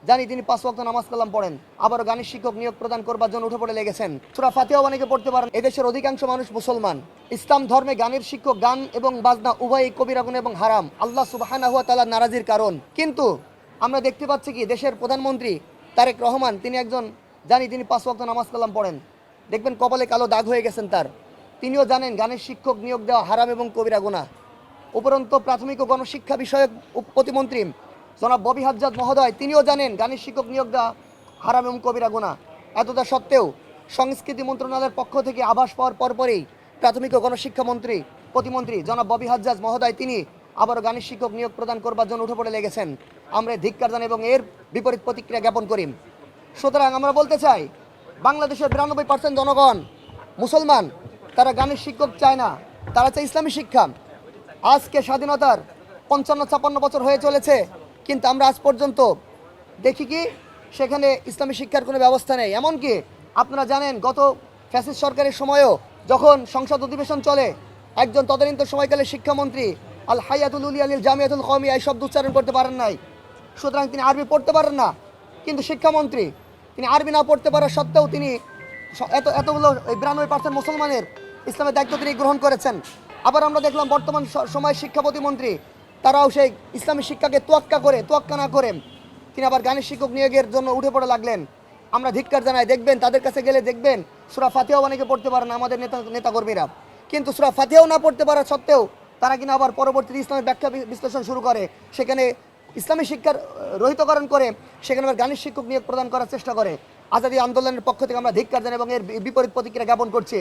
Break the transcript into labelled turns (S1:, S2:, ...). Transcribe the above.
S1: জানি তিনি 5 ওয়াক্ত নামাজ কালাম পড়েন, আবারও গানের শিক্ষক নিয়োগ প্রদান করবার জন্য উঠে পড়ে লেগেছেন। সূরা ফাতিহা অনেকে পড়তে পারেন। এদেশের অধিকাংশ মানুষ মুসলমান। ইসলাম ধর্মে গানের শিক্ষক, গান এবং বাজনা উভয়ই কবিরা গুনাহ এবং হারাম, আল্লাহ সুবহানাহু ওয়া তাআলার নারাজির কারণ। কিন্তু আমরা দেখতে পাচ্ছি কি, দেশের প্রধানমন্ত্রী তারেক রহমান, তিনি একজন, জানি তিনি 5 ওয়াক্ত নামাজ কালাম পড়েন, দেখবেন কপালে কালো দাগ হয়ে গেছেন তার। তিনিও জানেন গানের শিক্ষক নিয়োগ দেওয়া হারাম এবং কবিরা গুনাহ। উপরন্ত প্রাথমিক ও গণশিক্ষা বিষয়ক প্রতিমন্ত্রী জনাব ববি হাজ্জাজ মহোদয়, তিনিও জানেন গানের শিক্ষক নিয়োগ দেওয়া হারাম এবং কবিরা গুনাহ। এতটা সত্ত্বেও সংস্কৃতি মন্ত্রণালয়ের পক্ষ থেকে আভাস পাওয়ার পরপরই প্রাথমিক ও গণশিক্ষা প্রতিমন্ত্রী জনাব ববি হাজ্জাজ মহোদয়, তিনি আবারও গানের শিক্ষক নিয়োগ প্রদান করবার জন্য উঠে পড়ে লেগেছেন। আমরা ধিক্কার জানাই এবং এর বিপরীত প্রতিক্রিয়া জ্ঞাপন করি। সুতরাং আমরা বলতে চাই, বাংলাদেশের 92% জনগণ মুসলমান, তারা গানের শিক্ষক চায় না, তারা চায় ইসলামী শিক্ষা। আজকে স্বাধীনতার 55-56 বছর হয়ে চলেছে, কিন্তু আমরা আজ পর্যন্ত দেখি কি সেখানে ইসলামী শিক্ষার কোনো ব্যবস্থা নেই। এমনকি আপনারা জানেন, গত ফ্যাসিস্ট সরকারের সময়ও যখন সংসদ অধিবেশন চলে, একজন তদানীন্তন সময়কালে শিক্ষামন্ত্রী আল হায়াতুল উলিয়া লিল জামিয়াতুল কওমিয়া এই শব্দ উচ্চারণ করতে পারেন নাই। সুতরাং তিনি আরবি পড়তে পারেন না, কিন্তু শিক্ষামন্ত্রী, তিনি আরবি না পড়তে পারা সত্ত্বেও তিনি এতগুলো 92% মুসলমানের ইসলামের দায়িত্ব তিনি গ্রহণ করেছেন। আবার আমরা দেখলাম বর্তমান সময়ের শিক্ষা প্রতিমন্ত্রী, তারাও সেই ইসলামী শিক্ষাকে তোয়াক্কা না করে তিনি আবার গানের শিক্ষক নিয়োগের জন্য উঠে পড়ে লাগলেন। আমরা ধিক্কার জানাই। দেখবেন তাদের কাছে গেলে দেখবেন সূরা ফাতিহাও অনেকে পড়তে পারেন আমাদের নেতাকর্মীরা, কিন্তু সূরা ফাতিহাও না পড়তে পারা সত্ত্বেও তারা কিনা আবার পরবর্তীতে ইসলামের ব্যাখ্যা বিশ্লেষণ শুরু করে, সেখানে ইসলামী শিক্ষার রহিতকরণ করে, সেখানে আবার গানের শিক্ষক নিয়োগ প্রদান করার চেষ্টা করে। আজাদী আন্দোলনের পক্ষ থেকে আমরা ধিক্কার জানাই এবং এর বিপরীত প্রতিক্রিয়া জ্ঞাপন করছি।